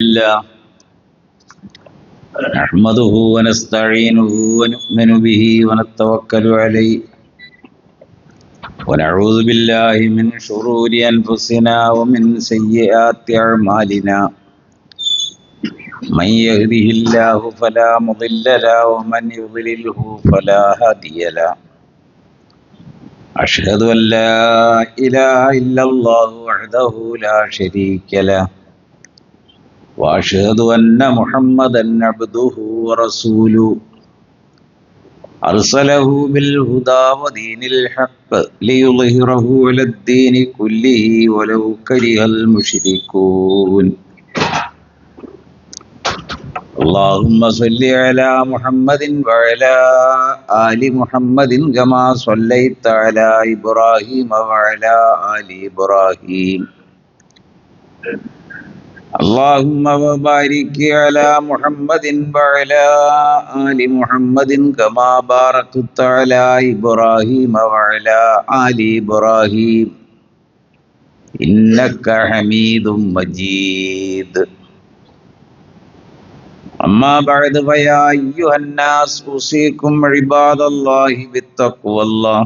الله نحمده ونستعينه ونؤمن به ونتوكل عليه ونعوذ بالله من شرور أنفسنا ومن سيئات أعمالنا من يهده الله فلا مضل له ومن يضلله فلا هادي له أشهد أن لا إله إلا الله وحده لا شريك له وأشهد أن محمدا عبده ورسوله أرسله بالهدى ودين الحق ليظهره على الدين كله ولو كره المشركون اللهم صل على محمد وعلى آل محمد كما صليت على إبراهيم وعلى آل إبراهيم اللهم بارك على محمد وعلى آل محمد كما باركت على إبراهيم وعلى آل إبراهيم إنك حميد مجيد أما بعد فيا أيها الناس أوصيكم عباد الله بالتقوى الله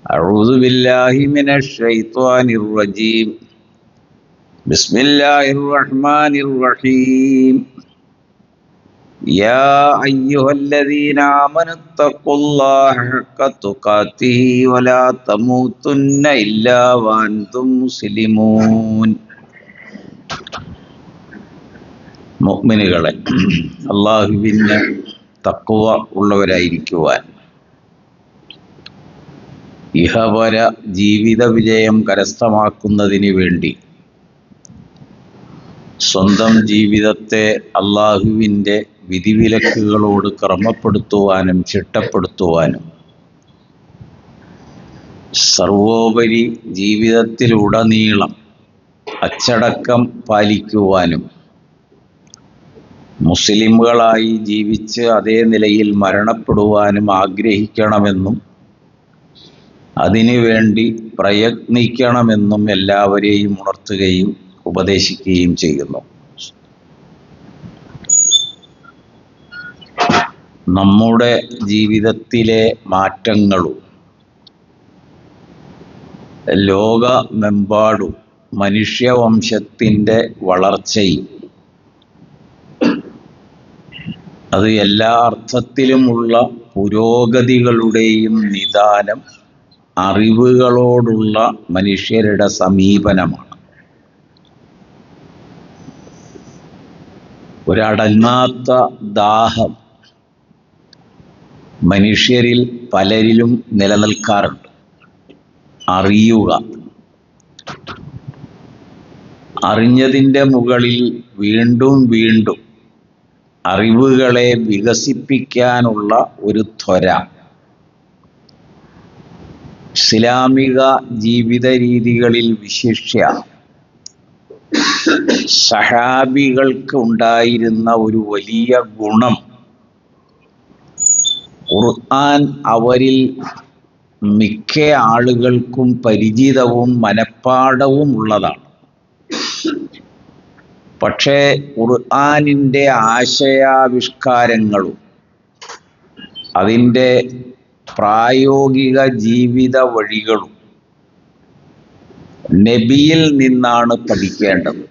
أعوذ بالله من الشيطان الرجيم بسم الله الرحمن الرحيم يا أيها الذين آمنوا اتقوا الله حق تقاته ولا تموتن إلا وأنتم مسلمون മുഅ്മിനുകളെ അല്ലാഹുവിന്റെ തഖ്വ ഉള്ളവരായിരിക്കുവാൻ ഇഹപര ജീവിത വിജയം കരസ്ഥമാക്കുന്നതിന് വേണ്ടി സ്വന്തം ജീവിതത്തെ അല്ലാഹുവിൻ്റെ വിധിവിലക്കുകളോട് ക്രമപ്പെടുത്തുവാനും ചിട്ടപ്പെടുത്തുവാനും സർവോപരി ജീവിതത്തിലുടനീളം അച്ചടക്കം പാലിക്കുവാനും മുസ്ലിമുകളായി ജീവിച്ച് അതേ നിലയിൽ മരണപ്പെടുവാനും ആഗ്രഹിക്കണമെന്നും അതിനുവേണ്ടി പ്രയത്നിക്കണമെന്നും എല്ലാവരെയും ഉണർത്തുകയും ഉപദേശിക്കുകയും ചെയ്യുന്നു. നമ്മുടെ ജീവിതത്തിലെ മാറ്റങ്ങളും ലോകമെമ്പാടും മനുഷ്യവംശത്തിൻ്റെ വളർച്ചയും അത് എല്ലാ അർത്ഥത്തിലുമുള്ള പുരോഗതികളുടെയും നിദാനം അറിവുകളോടുള്ള മനുഷ്യരുടെ സമീപനമാണ്. ഒരടങ്ങാത്ത ദാഹം മനുഷ്യരിൽ പലരിലും നിലനിൽക്കാറുണ്ട്. അറിയുക, അറിഞ്ഞതിൻ്റെ മുകളിൽ വീണ്ടും വീണ്ടും അറിവുകളെ വികസിപ്പിക്കാനുള്ള ഒരു ത്വര ഇസ്ലാമിക ജീവിത രീതികളിൽ വിശിഷ്യ സഹാബികൾക്ക് ഉണ്ടായിരുന്ന ഒരു വലിയ ഗുണം ഖുർആൻ അവരിൽ മിക്ക ആളുകൾക്കും പരിചിതവും മനഃപ്പാഠവും ഉള്ളതാണ്. പക്ഷേ ഖുർആനിൻ്റെ ആശയാവിഷ്കാരങ്ങളും അതിൻ്റെ പ്രായോഗിക ജീവിത വഴികളും നബിയിൽ നിന്നാണ് പഠിക്കേണ്ടത്.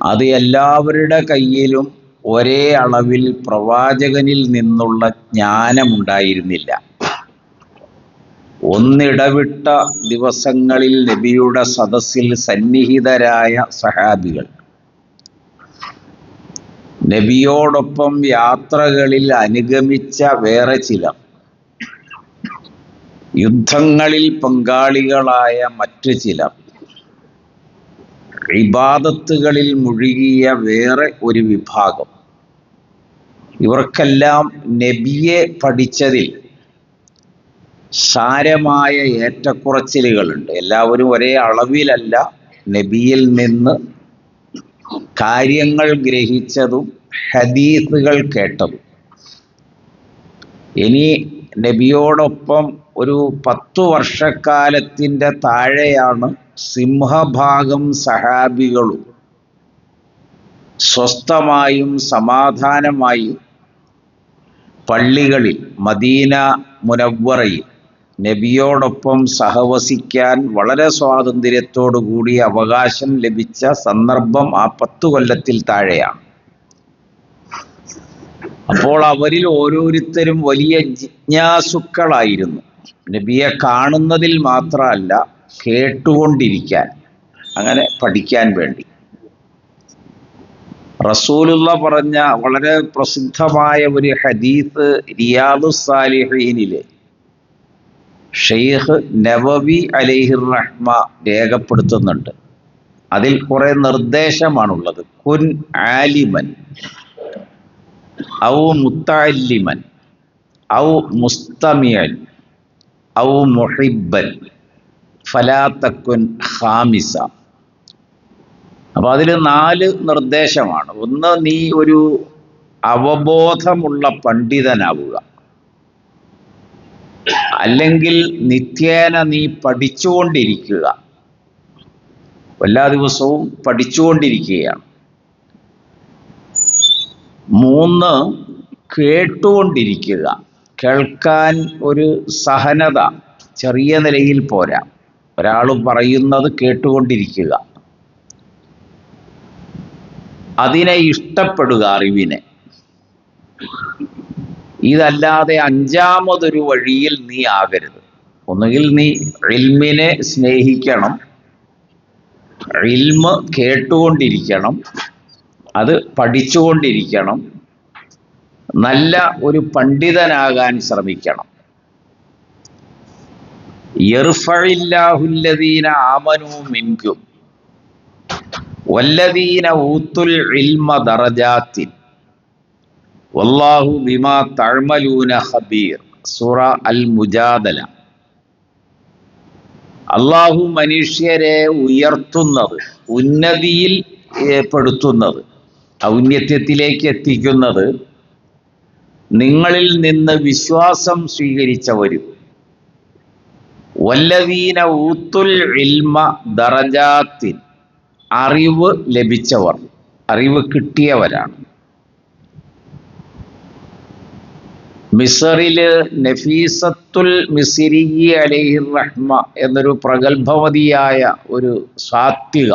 അത് എല്ലാവരുടെ കയ്യിലും ഒരേ അളവിൽ പ്രവാചകനിൽ നിന്നുള്ള ജ്ഞാനമുണ്ടായിരുന്നില്ല. ഒന്നിടവിട്ട ദിവസങ്ങളിൽ നബിയുടെ സദസ്സിൽ സന്നിഹിതരായ സഹാബികൾ, നബിയോടൊപ്പം യാത്രകളിൽ അനുഗമിച്ച വേറെ ചിലർ, യുദ്ധങ്ങളിൽ പങ്കാളികളായ മറ്റു ചിലർ, ഇബാദത്തുകളിൽ മുഴുകിയ വേറെ ഒരു വിഭാഗം, ഇവർക്കെല്ലാം നബിയെ പഠിച്ചതിൽ സാരമായ ഏറ്റക്കുറച്ചിലുകളുണ്ട്. എല്ലാവരും ഒരേ അളവിലല്ല നബിയിൽ നിന്ന് കാര്യങ്ങൾ ഗ്രഹിച്ചതും ഹദീസുകൾ കേട്ടതും. ഇനി നബിയോടൊപ്പം ഒരു 10 വർഷക്കാലത്തിൻ്റെ താഴെയാണ് സിംഹഭാഗം സഹാബികളും സ്വസ്ഥമായും സമാധാനമായും പള്ളികളിൽ മദീന മുനവ്വറയിൽ നബിയോടൊപ്പം സഹവസിക്കാൻ വളരെ സ്വാതന്ത്ര്യത്തോടു കൂടി അവകാശം ലഭിച്ച സന്ദർഭം ആ 10 കൊല്ലത്തിൽ താഴെയാണ്. അപ്പോൾ അവരിൽ ഓരോരുത്തരും വലിയ ജിജ്ഞാസുക്കളായിരുന്നു. നബിയെ കാണുന്നതിൽ മാത്രമല്ല, കേട്ടുകൊണ്ടിരിക്കാൻ, അങ്ങനെ പഠിക്കാൻ വേണ്ടി. റസൂലുള്ള പറഞ്ഞ വളരെ പ്രസിദ്ധമായ ഒരു ഹദീസ് റിയാദുസ് സാലിഹീനിലെ ഷെയ്ഖ് നവവി അലൈഹിർ റഹ്മ രേഖപ്പെടുത്തുന്നുണ്ട്. അതിൽ കുറെ നിർദ്ദേശമാണുള്ളത്. കുൻ ആലിമൻ ഔ മുത്തഅല്ലിമൻ ഔ മുസ്തമിഅൻ ഔ മുഹിബ്ബൻ ഫലാ തകുൻ ഖാമിസ. അപ്പോൾ അതിൽ 4 നിർദ്ദേശമാണ്. ഒന്ന്, നീ ഒരു അവബോധമുള്ള പണ്ഡിതനാവുക, അല്ലെങ്കിൽ നിത്യേന നീ പഠിച്ചുകൊണ്ടിരിക്കുക, എല്ലാ ദിവസവും പഠിച്ചുകൊണ്ടിരിക്കുകയാണ്. 3, കേട്ടുകൊണ്ടിരിക്കുക. കേൾക്കാൻ ഒരു സഹനത ചെറിയ നിലയിൽ പോരാ, ഒരാൾ പറയുന്നത് കേട്ടുകൊണ്ടിരിക്കുക. അതിനെ ഇഷ്ടപ്പെടുക, അറിവിനെ. ഇതല്ലാതെ 5-മതൊരു വഴിയിൽ നീ ആകരുത്. ഒന്നുകിൽ നീ ഇൽമിനെ സ്നേഹിക്കണം, ഇൽമ് കേട്ടുകൊണ്ടിരിക്കണം, അത് പഠിച്ചുകൊണ്ടിരിക്കണം, നല്ല ഒരു പണ്ഡിതനാകാൻ ശ്രമിക്കണം. യർഫഇല്ലാഹുല്ലദീന ആമനൂ മിൻകും വല്ലദീന ഊത്തുൽ ഇൽമ ദറജാത്തിൻ വല്ലാഹു ബിമാ തഅമലൂന ഖബീർ. സൂറ അൽ മുജാദല. അള്ളാഹു മനുഷ്യരെ ഉയർത്തുന്നത്, ഉന്നതിയിൽ പെടുത്തുന്നത്, ഔന്നത്യത്തിലേക്ക് എത്തിക്കുന്നത് നിങ്ങളിൽ നിന്ന് വിശ്വാസം സ്വീകരിച്ചവരും വല്ലദീന ഊത്തുൽ ഇൽമ ദറജാത്തിൻ, അറിവ് ലഭിച്ചവർ, അറിവ് കിട്ടിയവരാണ്. മിസറില് നഫീസത്തുൽ മിസ്രി അലൈഹിർ റഹ്മ എന്നൊരു പ്രഗത്ഭവതിയായ ഒരു സാത്വിക,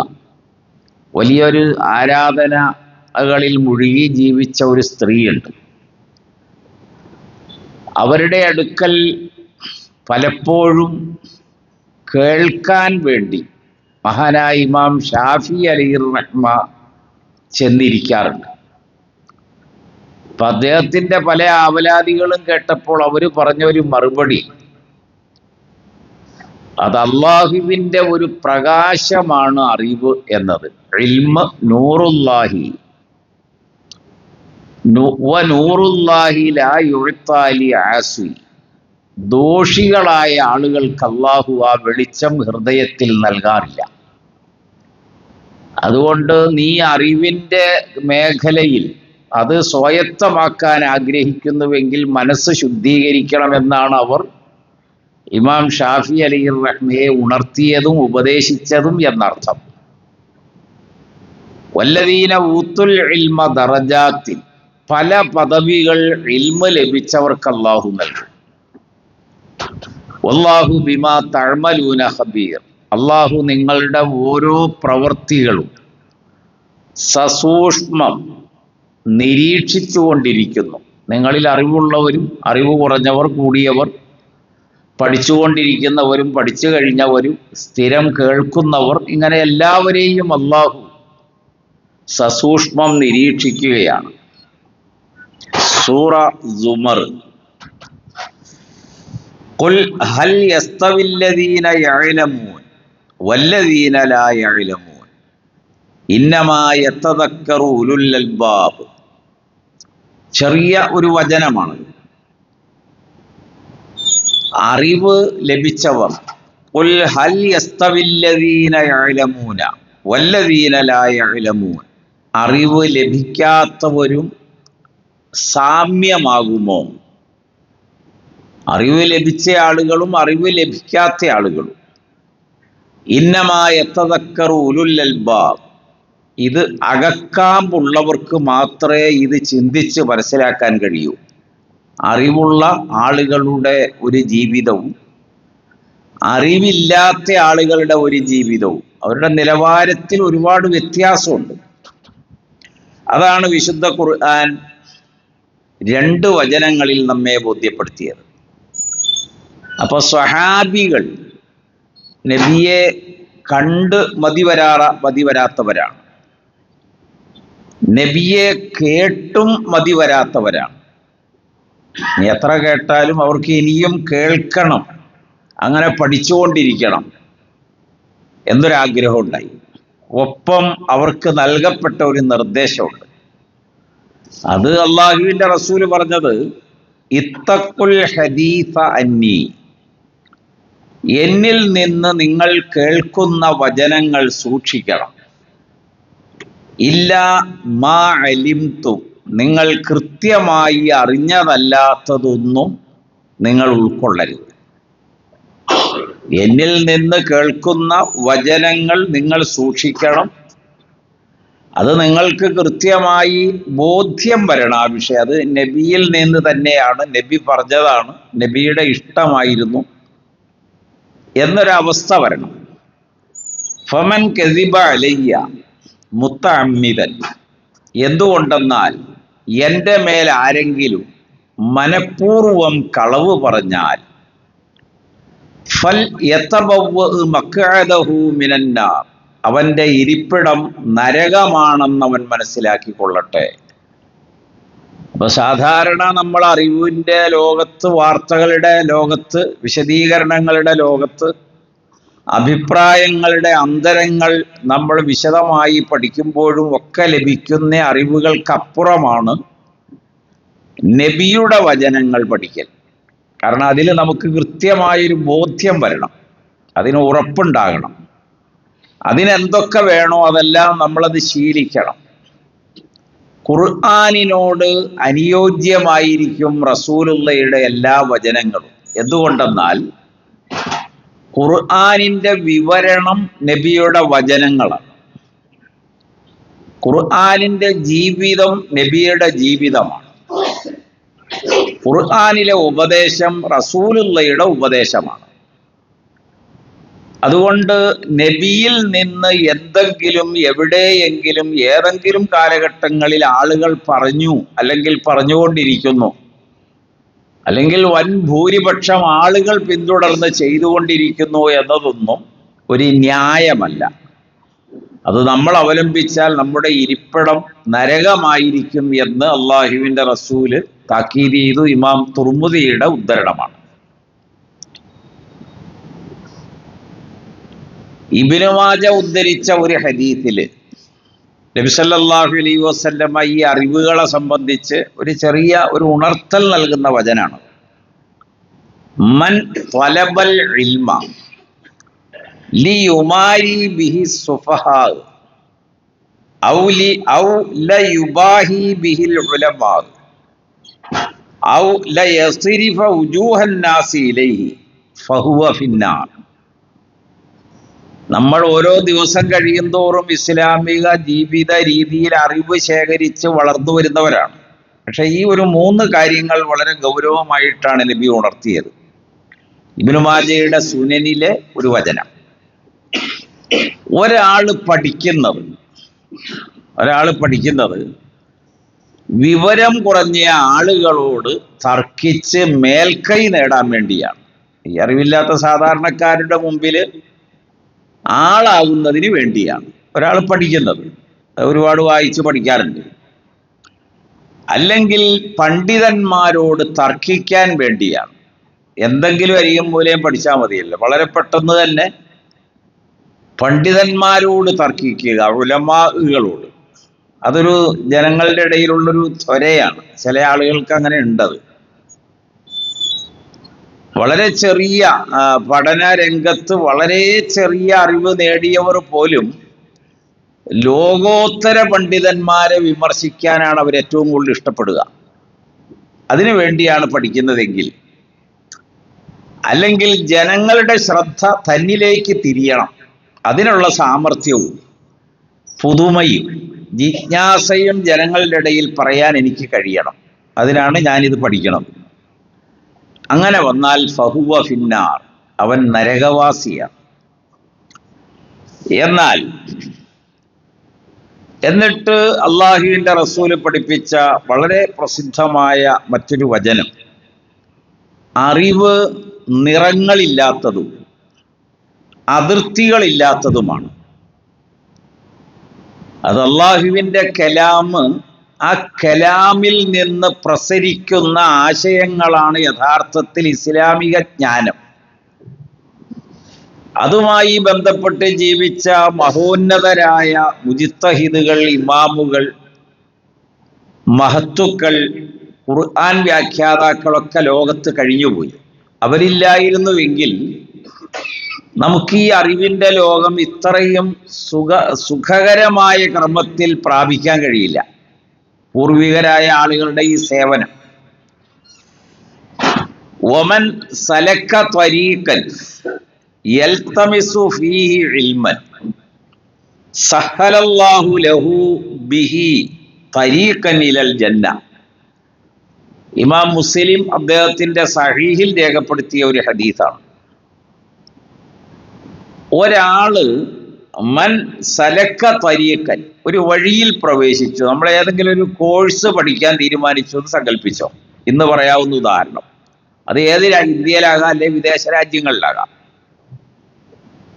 വലിയൊരു ആരാധനകളിൽ മുഴുകി ജീവിച്ച ഒരു സ്ത്രീയുണ്ട്. അവരുടെ അടുക്കൽ പലപ്പോഴും കേൾക്കാൻ വേണ്ടി മഹാനായ ഇമാം ഷാഫി അലൈഹിർ റഹ്മ ചെന്നിരിക്കാറുണ്ട്. അപ്പം അദ്ദേഹത്തിൻ്റെ പല ആവലാദികളും കേട്ടപ്പോൾ അവർ പറഞ്ഞ ഒരു മറുപടി, അത് അള്ളാഹുവിൻ്റെ ഒരു പ്രകാശമാണ് അറിവ് എന്നത്. ഇൽമ് നൂറുല്ലാഹി വ നൂറുല്ലാഹി ലാ യുഅ്താ ലി ആസി. ദോഷികളായ ആളുകൾക്ക് അള്ളാഹു ആ വെളിച്ചം ഹൃദയത്തിൽ നൽകാറില്ല. അതുകൊണ്ട് നീ അറിവിൻ്റെ മേഖലയിൽ അത് സ്വായത്തമാക്കാൻ ആഗ്രഹിക്കുന്നുവെങ്കിൽ മനസ്സ് ശുദ്ധീകരിക്കണമെന്നാണ് അവർ ഇമാം ഷാഫി അലൈഹിർ റഹ്മയെ ഉണർത്തിയതും ഉപദേശിച്ചതും എന്നർത്ഥം. വല്ലദീന ഊത്തുൽ ഇൽമ ദറജാത്തിൻ, പല പദവികൾ ഇൽമ ലഭിച്ചവർക്ക് അല്ലാഹു നൽകും. വല്ലാഹു ബിമാ തഅമലൂന ഖബീർ, അല്ലാഹു നിങ്ങളുടെ ഓരോ പ്രവൃത്തികളും സസൂക്ഷ്മം നിരീക്ഷിച്ചുകൊണ്ടിരിക്കുന്നു. നിങ്ങളിൽ അറിവുള്ളവരും അറിവ് കുറഞ്ഞവർ, കൂടിയവർ, പഠിച്ചുകൊണ്ടിരിക്കുന്നവരും പഠിച്ചു കഴിഞ്ഞവരും സ്ഥിരം കേൾക്കുന്നവർ, ഇങ്ങനെ എല്ലാവരെയും അല്ലാഹു സസൂക്ഷ്മം നിരീക്ഷിക്കുകയാണ്. സൂറ സുമർ. ഖുൽ ഹൽ യസ്തവില്ലദീന യഅലമൂൻ വല്ലദീന ലാ യഅലമൂൻ ഇന്നമാ യതദക്കറു ഉലുൽ അൽബാബ്. ചെറിയ ഒരു വചനമാണ്. അറിവ് ലഭിച്ചവർ, ഖുൽ ഹൽ യസ്തവില്ലദീന യഅലമൂന വല്ലദീന ലാ യഅലമൂൻ, അറിവ് ലഭിക്കാത്തവരും സാമ്യമാകുമോ? അറിവ് ലഭിച്ച ആളുകളും അറിവ് ലഭിക്കാത്ത ആളുകളും. ഇന്നമാ യതദക്കറു ഉലുൽ അൽബാബ്, ഇത് അകക്കാമ്പുള്ളവർക്ക് മാത്രമേ ഇത് ചിന്തിച്ച് മനസ്സിലാക്കാൻ കഴിയൂ. അറിവുള്ള ആളുകളുടെ ഒരു ജീവിതവും അറിവില്ലാത്ത ആളുകളുടെ ഒരു ജീവിതവും അവരുടെ നിലവാരത്തിൽ ഒരുപാട് വ്യത്യാസമുണ്ട്. അതാണ് വിശുദ്ധ ഖുർആൻ 2 വചനങ്ങളിൽ നമ്മെ ബോധ്യപ്പെടുത്തിയത്. അപ്പോൾ സ്വഹാബികൾ നബിയെ കണ്ട് മതിവരാത്തവരാണ്, നബിയെ കേട്ടും മതിവരാത്തവരാണ്. എത്ര കേട്ടാലും അവർക്ക് ഇനിയും കേൾക്കണം, അങ്ങനെ പഠിച്ചുകൊണ്ടിരിക്കണം എന്നൊരാഗ്രഹം ഉണ്ടായി. ഒപ്പം അവർക്ക് നൽകപ്പെട്ട ഒരു നിർദ്ദേശമുണ്ട്. അത് അള്ളാഹുവിൻ്റെ റസൂല് പറഞ്ഞത്, ഇത്തഖുൽ ഹദീസ അന്നി, എന്നിൽ നിന്ന് നിങ്ങൾ കേൾക്കുന്ന വചനങ്ങൾ സൂക്ഷിക്കണം. ഇല്ല മാ അലിംതു, നിങ്ങൾ കൃത്യമായി അറിഞ്ഞതല്ലാത്തതൊന്നും നിങ്ങൾ ഉൾക്കൊള്ളരുത്. എന്നിൽ നിന്ന് കേൾക്കുന്ന വചനങ്ങൾ നിങ്ങൾ സൂക്ഷിക്കണം. അത് നിങ്ങൾക്ക് കൃത്യമായി ബോധ്യം വരണം ആ വിഷയം. അത് നബിയിൽ നിന്ന് തന്നെയാണ്, നബി പറഞ്ഞതാണ്, നബിയുടെ ഇഷ്ടമായിരുന്നു എന്നൊരവസ്ഥ വരണം. ഫമൻ കസിബ അലയ്യ മുത്തഅമ്മിദൻ, എന്തുകൊണ്ടെന്നാൽ എൻ്റെ മേൽ ആരെങ്കിലും മനഃപൂർവം കളവ് പറഞ്ഞാൽ, ഫൽ യതബവ്വ മഖ്അദഹു മിനന്നാർ, അവൻ്റെ ഇരിപ്പിടം നരകമാണെന്ന് അവൻ മനസ്സിലാക്കിക്കൊള്ളട്ടെ. അപ്പൊ സാധാരണ നമ്മൾ അറിവിൻ്റെ ലോകത്ത്, വാർത്തകളുടെ ലോകത്ത്, വിശദീകരണങ്ങളുടെ ലോകത്ത്, അഭിപ്രായങ്ങളുടെ അന്തരങ്ങൾ നമ്മൾ വിശദമായി പഠിക്കുമ്പോഴും ഒക്കെ ലഭിക്കുന്ന അറിവുകൾക്കപ്പുറമാണ് നബിയുടെ വചനങ്ങൾ പഠിക്കൽ. കാരണം അതിൽ നമുക്ക് കൃത്യമായൊരു ബോധ്യം വരണം, അതിന് ഉറപ്പുണ്ടാകണം. അതിനെന്തൊക്കെ വേണോ അതെല്ലാം നമ്മളത് ശീലിക്കണം. ഖുർആനിനോട് അനുയോജ്യമായിരിക്കും റസൂലുള്ളയുടെ എല്ലാ വചനങ്ങളും. എന്തുകൊണ്ടെന്നാൽ ഖുർആനിൻ്റെ വിവരണം നബിയുടെ വചനങ്ങളാണ്. ഖുർആനിൻ്റെ ജീവിതം നബിയുടെ ജീവിതമാണ്. ഖുർആനിലെ ഉപദേശം റസൂലുള്ളയുടെ ഉപദേശമാണ്. അതുകൊണ്ട് നബിയിൽ നിന്ന് എന്തെങ്കിലും എവിടെയെങ്കിലും ഏതെങ്കിലും കാലഘട്ടങ്ങളിൽ ആളുകൾ പറഞ്ഞു, അല്ലെങ്കിൽ പറഞ്ഞുകൊണ്ടിരിക്കുന്നു, അല്ലെങ്കിൽ വൻ ഭൂരിപക്ഷം ആളുകൾ പിന്തുടർന്ന് ചെയ്തുകൊണ്ടിരിക്കുന്നു എന്നതൊന്നും ഒരു ന്യായമല്ല. അത് നമ്മൾ അവലംബിച്ചാൽ നമ്മുടെ ഇരിപ്പിടം നരകമായിരിക്കും എന്ന് അള്ളാഹുവിൻ്റെ റസൂല് താക്കീത് ചെയ്തു. ഇമാം തുർമുദിയുടെ ഉദ്ധരണമാണ്. ഇബ്നു മാജ ഉദ്ധരിച്ച ഒരു ഹദീസില് നബി സല്ലല്ലാഹു അലൈഹി വസല്ലമ ഈ അറിവുകളെ സംബന്ധിച്ച് ഒരു ചെറിയ ഒരു ഉണർത്തൽ നൽകുന്ന വചനാണ്. മൻ ത്വലബൽ ഇൽമ ലിയുമാരി ബിഹി സുഫഹാ ഔ ലയുബാഹി ബിഹിൽ ഉലമാ ഔ ലയസ്രിഫ വുജൂഹൻ നാസി ഇലൈഹി ഫഹുവ ഫിന്നാർ. നമ്മൾ ഓരോ ദിവസം കഴിയുന്തോറും ഇസ്ലാമിക ജീവിത രീതിയിൽ അറിവ് ശേഖരിച്ച് വളർന്നു വരുന്നവരാണ്. പക്ഷെ ഈ ഒരു 3 കാര്യങ്ങൾ വളരെ ഗൗരവമായിട്ടാണ് നബി ഉണർത്തിയത്. ഇബ്നു മാജയുടെ സുനനിലെ ഒരു വചനം, ഒരാൾ പഠിക്കുന്നത് വിവരം കുറഞ്ഞ ആളുകളോട് തർക്കിച്ച് മേൽക്കൈ നേടാൻ വേണ്ടിയാണ്. ഈ അറിവില്ലാത്ത സാധാരണക്കാരുടെ മുമ്പിൽ ആളാകുന്നതിന് വേണ്ടിയാണ് ഒരാൾ പഠിക്കുന്നത്. ഒരുപാട് വായിച്ച് പഠിക്കാറുണ്ട്. അല്ലെങ്കിൽ പണ്ഡിതന്മാരോട് തർക്കിക്കാൻ വേണ്ടിയാണ്. എന്തെങ്കിലും അരിയും മൂലയും പഠിച്ചാൽ മതിയല്ലോ, വളരെ പെട്ടെന്ന് തന്നെ പണ്ഡിതന്മാരോട് തർക്കിക്കുക, ഉലമാകളോട്. അതൊരു ജനങ്ങളുടെ ഇടയിലുള്ളൊരു ത്വരയാണ്. ചില ആളുകൾക്ക് അങ്ങനെ ഉണ്ടത്. വളരെ ചെറിയ പഠന രംഗത്ത് വളരെ ചെറിയ അറിവ് നേടിയവർ പോലും ലോകോത്തര പണ്ഡിതന്മാരെ വിമർശിക്കാനാണ് അവർ ഏറ്റവും കൂടുതൽ ഇഷ്ടപ്പെടുക. അതിനു വേണ്ടിയാണ് പഠിക്കുന്നതെങ്കിൽ, അല്ലെങ്കിൽ ജനങ്ങളുടെ ശ്രദ്ധ തന്നിലേക്ക് തിരിയണം, അതിനുള്ള സാമർഥ്യവും പുതുമയും ജിജ്ഞാസയും ജനങ്ങളുടെ ഇടയിൽ പറയാൻ എനിക്ക് കഴിയണം. അതിനാണ് ഞാനിത് പഠിക്കണം. അങ്ങനെ വന്നാൽ ഫഹുവ ഫിന്നാർ, അവൻ നരകവാസിയാണ്. എന്നിട്ട് അള്ളാഹുവിൻ്റെ റസൂല് പഠിപ്പിച്ച വളരെ പ്രസിദ്ധമായ മറ്റൊരു വചനം, അറിവ് നിറങ്ങളില്ലാത്തതും അതിർത്തികളില്ലാത്തതുമാണ്. അത് അള്ളാഹുവിൻ്റെ കലാമ്, ആ കലാമിൽ നിന്ന് പ്രസരിക്കുന്ന ആശയങ്ങളാണ് യഥാർത്ഥത്തിൽ ഇസ്ലാമിക ജ്ഞാനം. അതുമായി ബന്ധപ്പെട്ട് ജീവിച്ച മഹോന്നതരായ മുജിത്തഹിദുകൾ, ഇമാമുകൾ, മഹത്തുക്കൾ, ഖുർആൻ വ്യാഖ്യാതാക്കളൊക്കെ ലോകത്ത് കഴിഞ്ഞുപോയി. അവരില്ലായിരുന്നുവെങ്കിൽ നമുക്ക് ഈ അറിവിൻ്റെ ലോകം ഇത്രയും സുഖകരമായ ക്രമത്തിൽ പ്രാപിക്കാൻ കഴിയില്ല. പൂർവികരായ ആളുകളുടെ ഈ സേവനം. വമൻ സലക ത്വരീഖൻ യൽതമിസു ഫീഹി ഇൽമൻ സഹലല്ലാഹു ലഹു ബിഹി ത്വരീഖൻ ഇലൽ ജന്ന. ഇമാം മുസ്ലിം അദ്ദേഹത്തിന്റെ സഹീഹിൽ രേഖപ്പെടുത്തിയ ഒരു ഹദീസാണ്. ഒരാള് മൻ സലക്ക ത്വരീഖൻ, ഒരു വഴിയിൽ പ്രവേശിച്ചു. നമ്മൾ ഏതെങ്കിലും ഒരു കോഴ്സ് പഠിക്കാൻ തീരുമാനിച്ചു എന്ന് സങ്കല്പിച്ചോ. ഇന്ന് പറയാവുന്ന ഉദാഹരണം, അത് ഏത് ഇന്ത്യയിലാകാം, അല്ലെങ്കിൽ വിദേശ രാജ്യങ്ങളിലാകാം.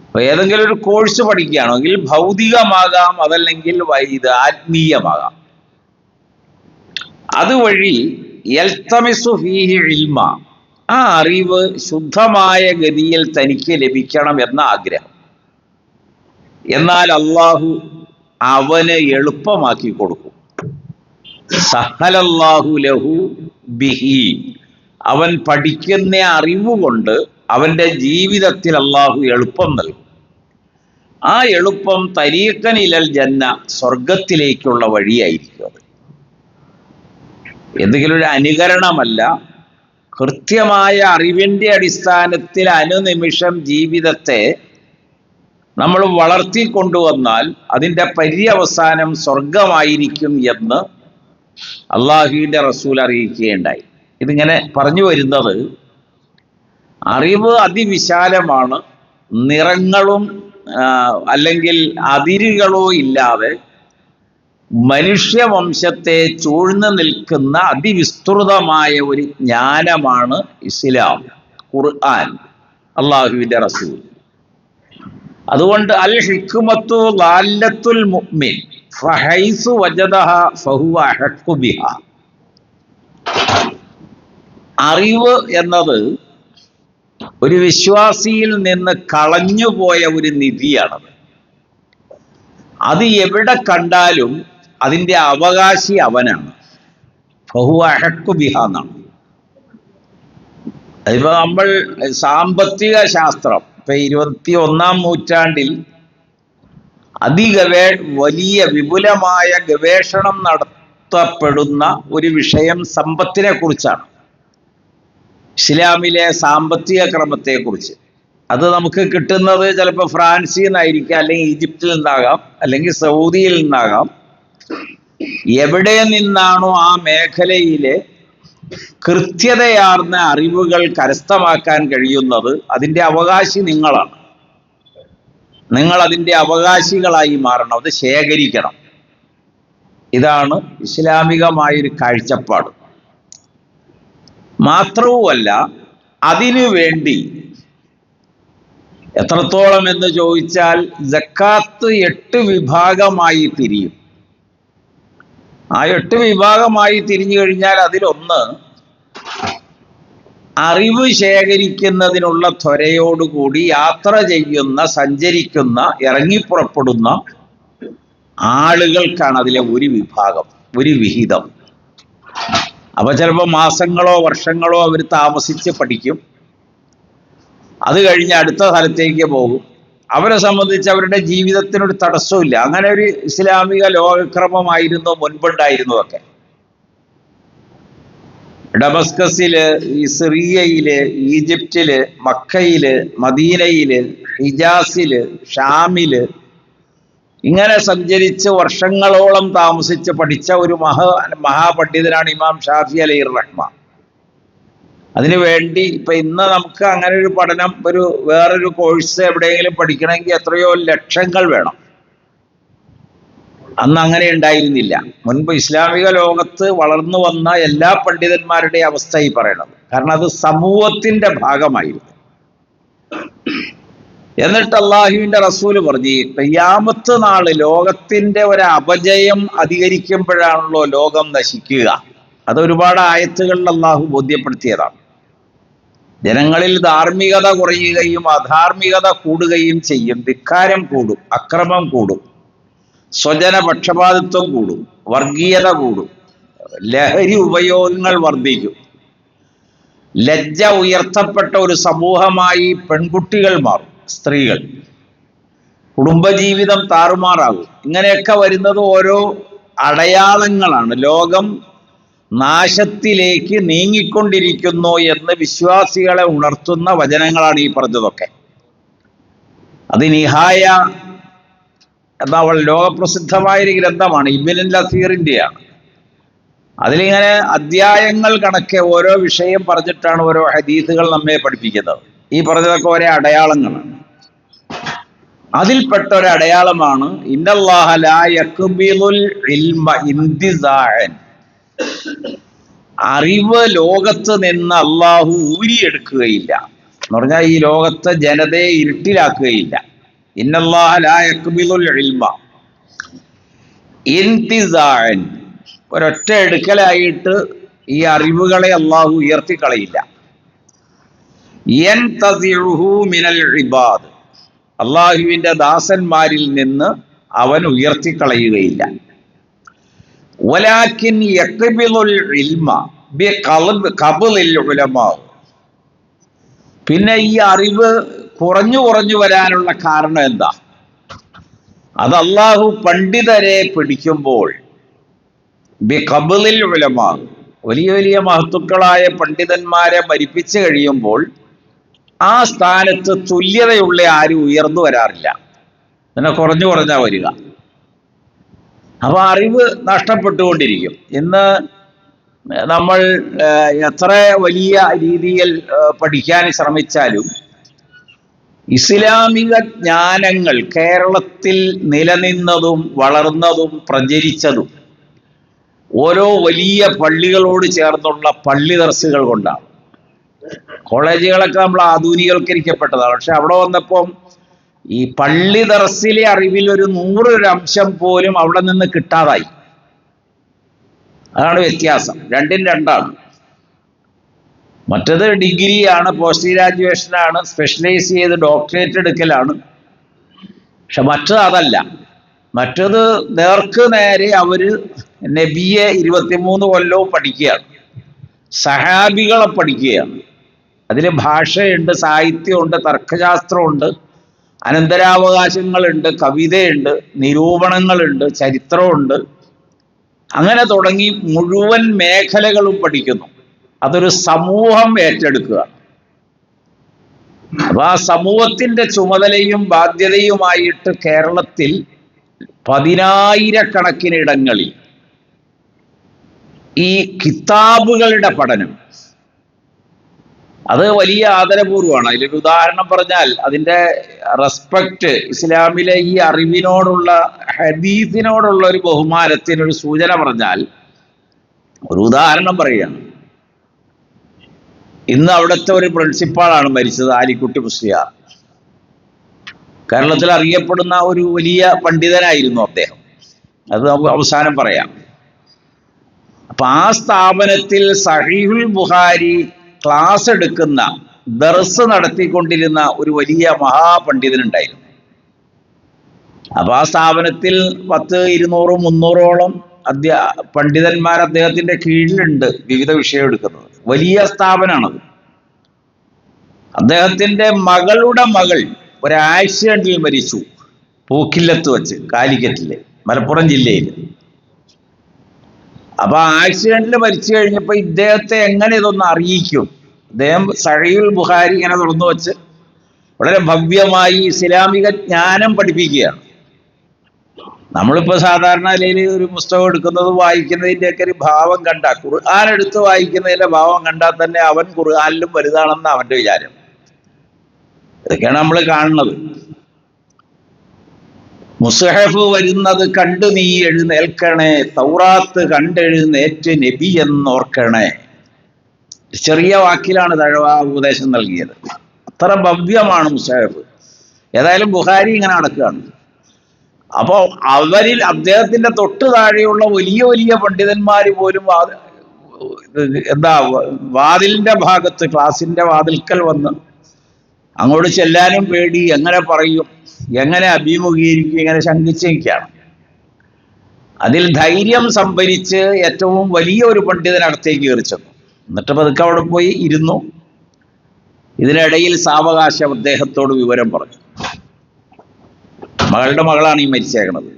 അപ്പൊ ഏതെങ്കിലും ഒരു കോഴ്സ് പഠിക്കുകയാണെങ്കിൽ ഭൗതികമാകാം, അതല്ലെങ്കിൽ ഇത് ആത്മീയമാകാം. അതുവഴി യൽതമിസു ഫീഹി ഇൽമ, ആ അറിവ് ശുദ്ധമായ ഗതിയിൽ തനിക്ക് ലഭിക്കണം എന്ന ആഗ്രഹം. എന്നാൽ അള്ളാഹു അവന് എളുപ്പമാക്കി കൊടുക്കും. സഹലല്ലാഹു ലഹു ബിഹി, അവൻ പഠിക്കുന്ന അറിവ് കൊണ്ട് അവൻ്റെ ജീവിതത്തിൽ അള്ളാഹു എളുപ്പം നൽകും. ആ എളുപ്പം തരീഖൻ ഇലൽ ജന്ന, സ്വർഗത്തിലേക്കുള്ള വഴിയായിരിക്കും. അത് എന്തെങ്കിലും ഒരു അനുകരണമല്ല, കൃത്യമായ അറിവിൻ്റെ അടിസ്ഥാനത്തിൽ അനുനിമിഷം ജീവിതത്തെ നമ്മൾ വളർത്തിക്കൊണ്ടുവന്നാൽ അതിൻ്റെ പര്യവസാനം സ്വർഗമായിരിക്കും എന്ന് അള്ളാഹുവിൻ്റെ റസൂൽ അറിയിക്കുകയുണ്ടായി. ഇതിങ്ങനെ പറഞ്ഞു വരുന്നത്, അറിവ് അതിവിശാലമാണ്. നിറങ്ങളും അല്ലെങ്കിൽ അതിരുകളോ ഇല്ലാതെ മനുഷ്യവംശത്തെ ചൂഴ്ന്നു നിൽക്കുന്ന അതിവിസ്തൃതമായ ഒരു ജ്ഞാനമാണ് ഇസ്ലാം, ഖുർആൻ, അള്ളാഹുവിൻ്റെ റസൂൽ. അതുകൊണ്ട് അൽ ഹിക്മത്തു ളാല്ലത്തുൽ മുഅ്മിൻ ഫഹൈസു വജദഹ ഫഹുവ അഹഖു ബിഹാ. അറിവ് എന്നത് ഒരു വിശ്വാസിയിൽ നിന്ന് കളഞ്ഞുപോയ ഒരു നിധിയാണത്. അത് എവിടെ കണ്ടാലും അതിൻ്റെ അവകാശി അവനാണ്. ഫഹുവ അഹഖു ബിഹാ എന്നാണ്. അതിപ്പോ നമ്മൾ സാമ്പത്തിക ശാസ്ത്രം, ഇപ്പൊ 21-ാം നൂറ്റാണ്ടിൽ വലിയ വിപുലമായ ഗവേഷണം നടത്തപ്പെടുന്ന ഒരു വിഷയം സമ്പത്തിനെ കുറിച്ചാണ്, ഇസ്ലാമിലെ സാമ്പത്തിക ക്രമത്തെക്കുറിച്ച്. അത് നമുക്ക് കിട്ടുന്നത് ചിലപ്പോൾ ഫ്രാൻസിൽ നിന്നായിരിക്കാം, അല്ലെങ്കിൽ ഈജിപ്തിൽ നിന്നാകാം, അല്ലെങ്കിൽ സൗദിയിൽ നിന്നാകാം. എവിടെ നിന്നാണോ ആ മേഖലയിലെ കൃത്യതയാർന്ന അറിവുകൾ കരസ്ഥമാക്കാൻ കഴിയുന്നത്, അതിൻ്റെ അവകാശി നിങ്ങളാണ്. നിങ്ങൾ അതിൻ്റെ അവകാശികളായി മാറണം, അത് ശേഖരിക്കണം. ഇതാണ് ഇസ്ലാമികമായൊരു കാഴ്ചപ്പാട്. മാത്രവുമല്ല, അതിനു വേണ്ടി എത്രത്തോളം എന്ന് ചോദിച്ചാൽ സക്കാത്ത് 8 വിഭാഗമായി തിരിയും. ആ 8 വിഭാഗമായി തിരിഞ്ഞു കഴിഞ്ഞാൽ അതിലൊന്ന് അറിവ് ശേഖരിക്കുന്നതിനുള്ള ത്വരയോടുകൂടി യാത്ര ചെയ്യുന്ന, സഞ്ചരിക്കുന്ന, ഇറങ്ങിപ്പുറപ്പെടുന്ന ആളുകൾക്കാണ് അതിലെ ഒരു വിഭാഗം, ഒരു വിഹിതം. അപ്പൊ ചിലപ്പോൾ മാസങ്ങളോ വർഷങ്ങളോ അവർ താമസിച്ച് പഠിക്കും. അത് കഴിഞ്ഞ് അടുത്ത സ്ഥലത്തേക്ക് പോകും. അവരെ സംബന്ധിച്ച് അവരുടെ ജീവിതത്തിനൊരു തടസ്സമില്ല. അങ്ങനെ ഒരു ഇസ്ലാമിക ലോകക്രമമായിരുന്നു മുൻപുണ്ടായിരുന്നതൊക്കെ. ഡമസ്കസില്, സിറിയയില്, ഈജിപ്തില്, മക്കയില്, മദീനയില്, ഹിജാസില്, ഷാമില്, ഇങ്ങനെ സഞ്ചരിച്ച് വർഷങ്ങളോളം താമസിച്ച് പഠിച്ച ഒരു മഹാപണ്ഡിതനാണ് ഇമാം ഷാഫി അലൈഹി റഹ്മ. അതിനുവേണ്ടി ഇപ്പൊ ഇന്ന് നമുക്ക് അങ്ങനെ ഒരു പഠനം, വേറൊരു കോഴ്സ് എവിടെയെങ്കിലും പഠിക്കണമെങ്കിൽ എത്രയോ ലക്ഷങ്ങൾ വേണം. അന്ന് അങ്ങനെ ഉണ്ടായിരുന്നില്ല. മുൻപ് ഇസ്ലാമിക ലോകത്ത് വളർന്നു വന്ന എല്ലാ പണ്ഡിതന്മാരുടെയും അവസ്ഥ ഈ പറയണത്. കാരണം അത് സമൂഹത്തിന്റെ ഭാഗമായിരുന്നു. എന്നിട്ട് അള്ളാഹുവിന്റെ റസൂല് പറഞ്ഞു, ഖിയാമത്ത് നാള് ലോകത്തിന്റെ ഒരു അപജയം അധികരിക്കുമ്പോഴാണല്ലോ ലോകം നശിക്കുക. അത് ഒരുപാട് ആയത്തുകളിൽ അള്ളാഹു ബോധ്യപ്പെടുത്തിയതാണ്. ജനങ്ങളിൽ ധാർമ്മികത കുറയുകയും അധാർമികത കൂടുകയും ചെയ്യും. ധിക്കാരം കൂടും, അക്രമം കൂടും, സ്വജന പക്ഷപാതിത്വം കൂടും, വർഗീയത കൂടും, ലഹരി ഉപയോഗങ്ങൾ വർദ്ധിക്കും. ലജ്ജ ഉയർത്തപ്പെട്ട ഒരു സമൂഹമായി പെൺകുട്ടികൾ മാറും, സ്ത്രീകൾ. കുടുംബജീവിതം താറുമാറാകും. ഇങ്ങനെയൊക്കെ വരുന്നത് ഓരോ അടയാളങ്ങളാണ്. ലോകം നാശത്തിലേക്ക് നീങ്ങിക്കൊണ്ടിരിക്കുന്നു എന്ന് വിശ്വാസികളെ ഉണർത്തുന്ന വചനങ്ങളാണ് ഈ പറഞ്ഞതൊക്കെ. അത് നിഹായ എന്ന ലോകപ്രസിദ്ധമായൊരു ഗ്രന്ഥമാണ്, ഇബ്നുൽ അസീറിൻ്റെയാണ്. അതിലിങ്ങനെ അധ്യായങ്ങൾ കണക്കെ ഓരോ വിഷയം പറഞ്ഞിട്ടാണ് ഓരോ ഹദീസുകൾ നമ്മെ പഠിപ്പിക്കുന്നത്. ഈ പറഞ്ഞതൊക്കെ ഒരേ അടയാളങ്ങളാണ്. അതിൽപ്പെട്ട ഒരു അടയാളമാണ് ഇന്നല്ലാഹ ലാ യഖ്ബിലുൽ ഇൽമ ഇന്തിസാഅൻ. അറിവ് ലോകത്ത് നിന്ന് അള്ളാഹു ഊരിയെടുക്കുകയില്ല എന്ന് പറഞ്ഞാൽ ഈ ലോകത്തെ ജനതയെ ഇരുട്ടിലാക്കുകയില്ല. ഇന്നല്ലാഹ ലാ യഖ്ബിലുൽ ഇൽമ ഇന്തിസാഅൻ. ഒരൊറ്റ എടുക്കലായിട്ട് ഈ അറിവുകളെ അള്ളാഹു ഉയർത്തിക്കളയില്ല. യൻതസിഉഹു മിനൽ ഇബാദ്. അള്ളാഹുവിന്റെ ദാസന്മാരിൽ നിന്ന് അവൻ ഉയർത്തിക്കളയുകയില്ല. വലാകിൻ യഖ്ബിലുൽ ഇൽമ ബിഖബ്ലിൽ ഉലമാ. പിന്നെ ഈ അറിവ് കുറഞ്ഞു കുറഞ്ഞു വരാനുള്ള കാരണം എന്താ? അത് അള്ളാഹു പണ്ഡിതരെ പിടിക്കുമ്പോൾ ബിഖബ്ലിൽ ഉലമാ, വലിയ വലിയ മഹത്തുക്കളായ പണ്ഡിതന്മാരെ മരിപ്പിച്ചു കഴിയുമ്പോൾ ആ സ്ഥാനത്ത് തുല്യതയുള്ള ആരും ഉയർന്നു വരാറില്ല. പിന്നെ കുറഞ്ഞു കുറഞ്ഞാ വരിക. അപ്പൊ അറിവ് നഷ്ടപ്പെട്ടുകൊണ്ടിരിക്കും. ഇന്ന് നമ്മൾ എത്ര വലിയ രീതിയിൽ പഠിക്കാൻ ശ്രമിച്ചാലും ഇസ്ലാമിക ജ്ഞാനങ്ങൾ കേരളത്തിൽ നിലനിന്നതും വളർന്നതും പ്രചരിച്ചതും ഓരോ വലിയ പള്ളികളോട് ചേർന്നുള്ള പള്ളി ദർസുകൾ കൊണ്ടാണ്. കോളേജുകളൊക്കെ നമ്മൾ ആധുനികവൽക്കരിക്കപ്പെട്ടതാണ്. പക്ഷെ അവിടെ വന്നപ്പം ഈ പള്ളി ദർസിലെ അറിവിൽ ഒരു 100% പോലും അവിടെ നിന്ന് കിട്ടാതായി. അതാണ് വ്യത്യാസം. രണ്ടും രണ്ടാണ്. മറ്റത് ഡിഗ്രിയാണ്, പോസ്റ്റ് ഗ്രാജുവേഷനാണ്, സ്പെഷ്യലൈസ് ചെയ്ത് ഡോക്ടറേറ്റ് എടുക്കലാണ്. പക്ഷെ മറ്റത് അതല്ല. മറ്റത് നേർക്ക് നേരെ അവര് നബിയെ 23 കൊല്ലവും പഠിക്കുകയാണ്, സഹാബികളെ പഠിക്കുകയാണ്. അതിൽ ഭാഷയുണ്ട്, സാഹിത്യമുണ്ട്, തർക്കശാസ്ത്രമുണ്ട്, അനന്തരാവകാശങ്ങളുണ്ട്, കവിതയുണ്ട്, നിരൂപണങ്ങളുണ്ട്, ചരിത്രമുണ്ട്. അങ്ങനെ തുടങ്ങി മുഴുവൻ മേഖലകളും പഠിക്കുന്നു. അതൊരു സമൂഹം ഏറ്റെടുക്കുകയാണ്. അപ്പൊ ആ സമൂഹത്തിന്റെ ചുമതലയും ബാധ്യതയുമായിട്ട് കേരളത്തിൽ 10,000 ഇടങ്ങളിൽ ഈ കിതാബുകളുടെ പഠനം അത് വലിയ ആദരപൂർവമാണ്. അതിലൊരു ഉദാഹരണം പറഞ്ഞാൽ അതിൻ്റെ റെസ്പെക്റ്റ്, ഇസ്ലാമിലെ ഈ അറിവിനോടുള്ള, ഹദീസിനോടുള്ള ഒരു ബഹുമാനത്തിനൊരു സൂചന പറഞ്ഞാൽ ഒരു ഉദാഹരണം പറയുകയാണ്. ഇന്ന് അവിടുത്തെ ഒരു പ്രിൻസിപ്പാളാണ് മരിച്ചത്, ആലിക്കുട്ടി മുസ്ലിയാർ. കേരളത്തിൽ അറിയപ്പെടുന്ന ഒരു വലിയ പണ്ഡിതനായിരുന്നു അദ്ദേഹം. അത് അവസാനം പറയാം. അപ്പൊ ആ സ്ഥാപനത്തിൽ സഹീഹുൽ ബുഖാരി ക്ലാസ് എടുക്കുന്ന, ദർസ് നടത്തിക്കൊണ്ടിരുന്ന ഒരു വലിയ മഹാപണ്ഡിതനുണ്ടായിരുന്നു. അപ്പൊ ആ സ്ഥാപനത്തിൽ 10, 200, 300ഓളം പണ്ഡിതന്മാർ അദ്ദേഹത്തിന്റെ കീഴിലുണ്ട്, വിവിധ വിഷയം എടുക്കുന്നത്. വലിയ സ്ഥാപനമാണത്. അദ്ദേഹത്തിന്റെ മകളുടെ മകൾ ഒരു ആക്സിഡന്റിൽ മരിച്ചു, പൂക്കില്ലത്ത് വെച്ച്, കാലിക്കറ്റില്, മലപ്പുറം ജില്ലയിൽ. അപ്പൊ ആക്സിഡന്റിൽ മരിച്ചു കഴിഞ്ഞപ്പോ ഇദ്ദേഹത്തെ എങ്ങനെ ഇതൊന്ന് അറിയിക്കും? അദ്ദേഹം സഹീഹുൽ ബുഖാരി ഇങ്ങനെ തുറന്നു വെച്ച് വളരെ ഭവ്യമായി ഇസ്ലാമിക ജ്ഞാനം പഠിപ്പിക്കുകയാണ്. നമ്മളിപ്പോ സാധാരണ നിലയിൽ ഒരു പുസ്തകം എടുക്കുന്നതും വായിക്കുന്നതിൻ്റെയൊക്കെ ഒരു ഭാവം കണ്ട, ഖുർആൻ എടുത്ത് വായിക്കുന്നതിന്റെ ഭാവം കണ്ടാൽ തന്നെ അവൻ ഖുർആനിലും വലുതാണെന്ന് അവന്റെ വിചാരം. ഇതൊക്കെയാണ് നമ്മൾ കാണുന്നത്. മുസ്ഹഫ് വരുന്നത് കണ്ടു നീ എഴുന്നേൽക്കണേ, തൗറാത്ത് കണ്ടെഴുന്നേറ്റ് നബി എന്നോർക്കണേ. ചെറിയ വാക്കിലാണ് തഴവ ഉപദേശം നൽകിയത്. അത്ര ഭവ്യമാണ് മുസ്ഹഫ്. ഏതായാലും ബുഖാരി ഇങ്ങനെ നടക്കുകയാണ്. അപ്പോൾ അവരിൽ അദ്ദേഹത്തിന്റെ തൊട്ട് താഴെയുള്ള വലിയ വലിയ പണ്ഡിതന്മാർ പോലും എന്താ വാതിലിന്റെ ഭാഗത്ത്, ക്ലാസിന്റെ വാതിൽക്കൽ വന്ന് അങ്ങോട്ട് ചെല്ലാനും പേടി, എങ്ങനെ പറയും, എങ്ങനെ അഭിമുഖീകരിക്കും, ഇങ്ങനെ ശങ്കിച്ചിരിക്കുകയാണ്. അതിൽ ധൈര്യം സംഭരിച്ച് ഏറ്റവും വലിയ ഒരു പണ്ഡിതനടുത്തേക്ക് കയറി ചെന്നു. എന്നിട്ട് പതുക്കെ അവിടെ പോയി ഇരുന്നു. ഇതിനിടയിൽ സാവകാശം അദ്ദേഹത്തോട് വിവരം പറഞ്ഞു. മകളുടെ മകളാണ് ഈ മരിച്ചേക്കണത്.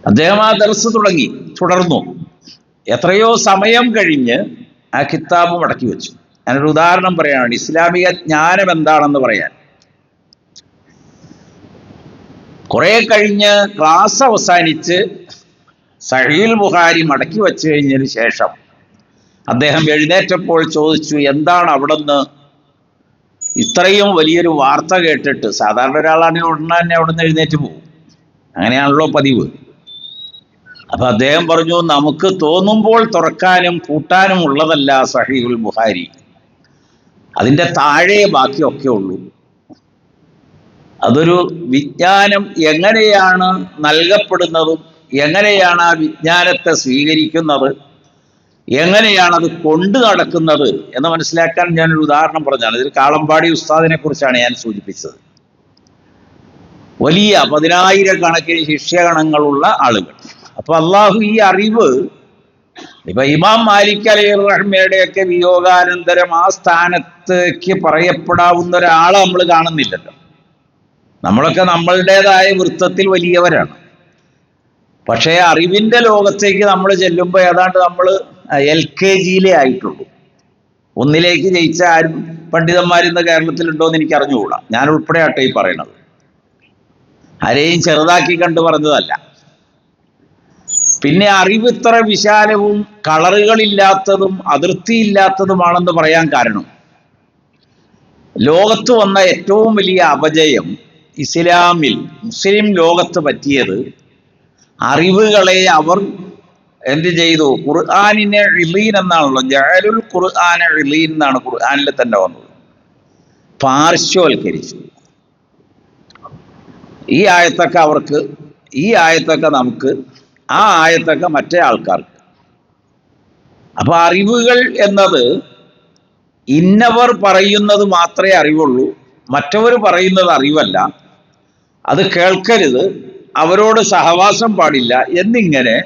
അദ്ദേഹം ആ ദർസ് തുടർന്നു. എത്രയോ സമയം കഴിഞ്ഞ് ആ കിതാബ് മടക്കി വെച്ചു. ഞാനൊരു ഉദാഹരണം പറയുകയാണ്, ഇസ്ലാമിക ജ്ഞാനം എന്താണെന്ന് പറയാൻ. കുറെ കഴിഞ്ഞ് ക്ലാസ് അവസാനിച്ച് സഹീഹുൽ ബുഖാരി മടക്കി വെച്ചു കഴിഞ്ഞതിന് ശേഷം അദ്ദേഹം എഴുന്നേറ്റപ്പോൾ ചോദിച്ചു, എന്താണ് അവിടുന്ന് ഇത്രയും വലിയൊരു വാർത്ത കേട്ടിട്ട്? സാധാരണ ഒരാളാണെങ്കിൽ ഉടനെ തന്നെ അവിടുന്ന് എഴുന്നേറ്റ് പോകും, അങ്ങനെയാണല്ലോ പതിവ്. അപ്പൊ അദ്ദേഹം പറഞ്ഞു, നമുക്ക് തോന്നുമ്പോൾ തുറക്കാനും പൂട്ടാനും ഉള്ളതല്ല സഹീഹുൽ ബുഖാരി, അതിൻ്റെ താഴെ ബാക്കിയൊക്കെ ഉള്ളൂ. അതൊരു വിജ്ഞാനം എങ്ങനെയാണ് നൽകപ്പെടുന്നതും എങ്ങനെയാണ് ആ വിജ്ഞാനത്തെ സ്വീകരിക്കുന്നത്, എങ്ങനെയാണത് കൊണ്ടു നടക്കുന്നത് എന്ന് മനസ്സിലാക്കാൻ ഞാനൊരു ഉദാഹരണം പറഞ്ഞാണ്. ഇതിൽ കാളമ്പാടി ഉസ്താദിനെ കുറിച്ചാണ് ഞാൻ സൂചിപ്പിച്ചത്. വലിയ 10,000 ശിഷ്യഗണങ്ങളുള്ള ആളുകൾ. അപ്പൊ അള്ളാഹു ഈ അറിവ്, ഇപ്പൊ ഇമാം മാലിക് അലൈഹി റഹ്മയുടെയൊക്കെ വിയോഗാനന്തരം ആ സ്ഥാനത്തേക്ക് പറയപ്പെടാവുന്ന ഒരാളെ നമ്മൾ കാണുന്നില്ലല്ലോ. നമ്മളൊക്കെ നമ്മളുടേതായ വൃത്തത്തിൽ വലിയവരാണ്. പക്ഷേ അറിവിന്റെ ലോകത്തേക്ക് നമ്മൾ ചെല്ലുമ്പോൾ ഏതാണ്ട് നമ്മൾ LKG ആയിട്ടുള്ളൂ. 1ലേക്ക് ജയിച്ച ആരും പണ്ഡിതന്മാരിന്ന് കേരളത്തിലുണ്ടോ എന്ന് എനിക്ക് അറിഞ്ഞുകൂടാ. ഞാൻ ഉൾപ്പെടെ ആട്ടെ ഈ പറയണത്, ആരെയും ചെറുതാക്കി കണ്ടു പറഞ്ഞതല്ല. പിന്നെ അറിവ് ഇത്ര വിശാലവും കളറുകളില്ലാത്തതും അതിർത്തിയില്ലാത്തതുമാണെന്ന് പറയാൻ കാരണം, ലോകത്ത് വന്ന ഏറ്റവും വലിയ അപജയം ഇസ്ലാമിൽ, മുസ്ലിം ലോകത്ത് പറ്റിയത്, അറിവുകളെ അവർ എന്ത് ചെയ്തു? ഖുർആനിനെ ഇളീൻ എന്നാണല്ലോ, ജഅലുൽ ഖുർആന ഇളീൻ എന്നാണ് ഖുർആനിൽ തന്നെ വന്നത്. പാർശ്വവൽക്കരിച്ചു. ഈ ആയത്തൊക്കെ അവർക്ക്, ഈ ആയത്തൊക്കെ നമുക്ക്, ആ ആയത്തൊക്കെ മറ്റേ ആൾക്കാർക്ക്. അപ്പൊ അറിവുകൾ എന്നത് ഇന്നവർ പറയുന്നത് മാത്രമേ അറിവുള്ളൂ, മറ്റവർ പറയുന്നത് അറിവല്ല, അത് കേൾക്കരുത്, അവരോട് സഹവാസം പാടില്ല എന്നിങ്ങനെ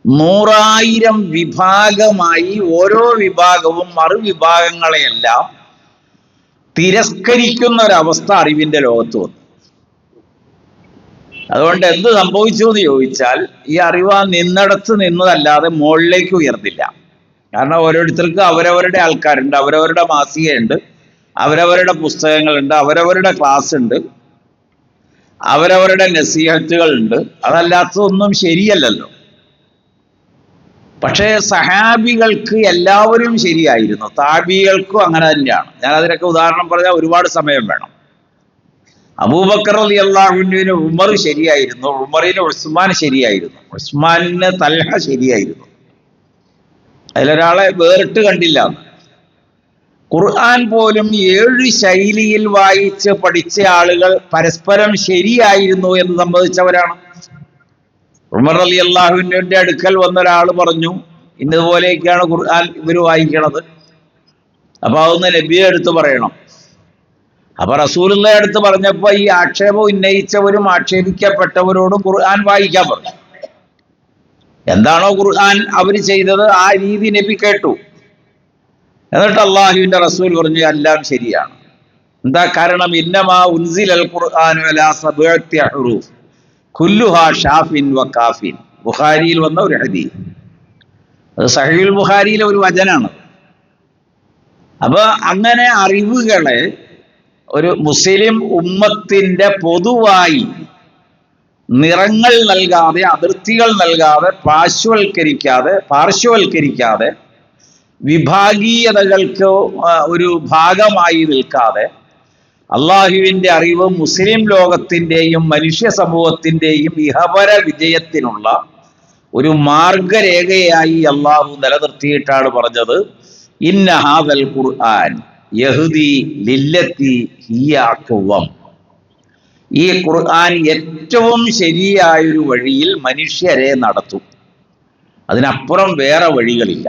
100,000 വിഭാഗമായി ഓരോ വിഭാഗവും മറുവിഭാഗങ്ങളെയെല്ലാം തിരസ്കരിക്കുന്ന ഒരവസ്ഥ അറിവിന്റെ ലോകത്ത് വന്നു. അതുകൊണ്ട് എന്ത് സംഭവിച്ചു എന്ന് ചോദിച്ചാൽ, ഈ അറിവ് നിന്നിടത്ത് നിന്നതല്ലാതെ മുകളിലേക്ക് ഉയർന്നില്ല. കാരണം ഓരോരുത്തർക്കും അവരവരുടെ ആൾക്കാരുണ്ട്, അവരവരുടെ മാസികയുണ്ട്, അവരവരുടെ പുസ്തകങ്ങളുണ്ട്, അവരവരുടെ ക്ലാസ് ഉണ്ട്, അവരവരുടെ നസീഹത്തുകളുണ്ട്. അതല്ലാത്തതൊന്നും ശരിയല്ലല്ലോ. പക്ഷേ സഹാബികൾക്ക് എല്ലാവരും ശരിയായിരുന്നു, താബികൾക്കും അങ്ങനെ തന്നെയാണ്. ഞാൻ അതിനൊക്കെ ഉദാഹരണം പറഞ്ഞാൽ ഒരുപാട് സമയം വേണം. അബൂബക്കർ റളിയല്ലാഹു അൻഹുവിന് ഉമർ ശരിയായിരുന്നു, ഉമറിന് ഉസ്മാൻ ശരിയായിരുന്നു, ഉസ്മാനിന് തൽഹ ശരിയായിരുന്നു. അതിലൊരാളെ വേറിട്ട് കണ്ടില്ല. ഖുർആൻ പോലും 7 ശൈലിയിൽ വായിച്ച് പഠിച്ച ആളുകൾ പരസ്പരം ശരിയായിരുന്നു എന്ന് സമ്മതിച്ചവരാണ്. ഉമർ റളിയല്ലാഹു അൻഹുവിന്റെ അടുക്കൽ വന്നൊരാൾ പറഞ്ഞു, ഇന്നതുപോലെയൊക്കെയാണ് ഖുർആൻ ഇവർ വായിക്കണത്, അപ്പൊ അതൊന്ന് നബിയെ അടുത്ത് പറയണം. അപ്പൊ റസൂലുള്ളാഹിയെ അടുത്ത് പറഞ്ഞപ്പോ ഈ ആക്ഷേപം ഉന്നയിച്ചവരും ആക്ഷേപിക്കപ്പെട്ടവരോടും ഖുർആൻ വായിക്കാൻ പറഞ്ഞു. എന്താണോ ഖുർആൻ അവർ ചെയ്തത് ആ രീതി നബി കേട്ടു. എന്നിട്ട് അള്ളാഹുവിന്റെ റസൂൽ പറഞ്ഞു, എല്ലാം ശരിയാണ്. എന്താ കാരണം? ഇന്നമാ ഉൻസിലൽ ഖുർആനു അലാ സബ്അത്തി ഹുറൂഫ് കുല്ലുഹാ ഷാഫിൻ വ കാഫിൻ. ബുഖാരിയിൽ വന്ന ഒരു ഹദീസ്, അത് സഹീഹുൽ ബുഖാരിയിലെ ഒരു വചനാണ്. അപ്പൊ അങ്ങനെ അറിവുകളെ ഒരു മുസ്ലിം ഉമ്മത്തിന്റെ പൊതുവായി നിറങ്ങൾ നൽകാതെ, അതിർത്തികൾ നൽകാതെ, പാർശ്വവൽക്കരിക്കാതെ, വിഭാഗീയതകൾക്ക് ഒരു ഭാഗമായി നിൽക്കാതെ അള്ളാഹുവിൻ്റെ അറിവ് മുസ്ലിം ലോകത്തിൻ്റെയും മനുഷ്യ സമൂഹത്തിൻ്റെയും ഇഹപര വിജയത്തിനുള്ള ഒരു മാർഗരേഖയായി അള്ളാഹു നിലനിർത്തിയിട്ടാണ് പറഞ്ഞത്, ഇന്ന ഹാദൽ ഖുർആൻ യഹ്ദി ലില്ലത്തി ഹിയ അഖ്വം. ഈ ഖുർആൻ ഏറ്റവും ശരിയായൊരു വഴിയിൽ മനുഷ്യരെ നടത്തും. അതിനപ്പുറം വേറെ വഴികളില്ല.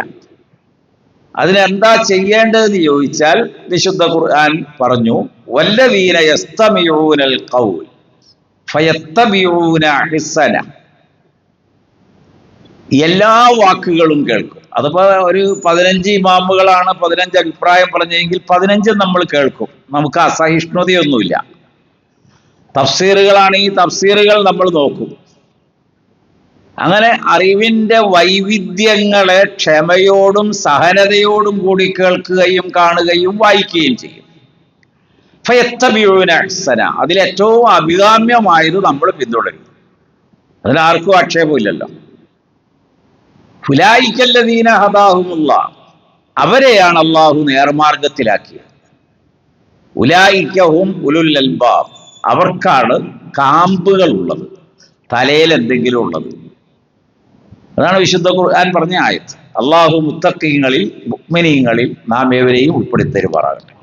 അതിനെന്താ ചെയ്യേണ്ടതെന്ന് ചോദിച്ചാൽ വിശുദ്ധ ഖുർആൻ പറഞ്ഞു, വല്ലദീന യസ്തമിഊനൽ ഖൗൽ ഫയത്തബിഊന അഹ്സന. എല്ലാ വാക്കുകളും കേൾക്കും. അതിപ്പോ ഒരു 15 ഇമാമുകളാണ് 15 അഭിപ്രായം പറഞ്ഞെങ്കിൽ 15 നമ്മൾ കേൾക്കും. നമുക്ക് അസഹിഷ്ണുതയൊന്നുമില്ല. തഫ്സീറുകളാണെങ്കിൽ തഫ്സീറുകൾ നമ്മൾ നോക്കും. അങ്ങനെ അറിവിൻ്റെ വൈവിധ്യങ്ങളെ ക്ഷമയോടും സഹനതയോടും കൂടി കേൾക്കുകയും കാണുകയും വായിക്കുകയും ചെയ്യും. ഫയത്തബിഊന അഹ്സന, അതിലേറ്റവും അഭികാമ്യമായത് നമ്മൾ പിന്തുടരും. അതിനാർക്കും ആക്ഷേപമില്ലല്ലോ. ഉലൈകല്ലദീന ഹദാഹുമുല്ലാഹ്, അവരെയാണ് അള്ളാഹു നേർമാർഗത്തിലാക്കിയത്. ഉലൈക ഹും ഉലുൽ അൽബാബ്, അവർക്കാണ് കാമ്പുകൾ ഉള്ളത്, തലയിൽ എന്തെങ്കിലും ഉള്ളത്. അതാണ് വിശുദ്ധ ഖുർആൻ പറഞ്ഞ ആയത്ത്. അള്ളാഹു മുത്തഖീങ്ങളിൽ മുഅ്മിനീങ്ങളിൽ നാം ഏവരെയും ഉൾപ്പെടുത്തി തരുമാറാകട്ടെ.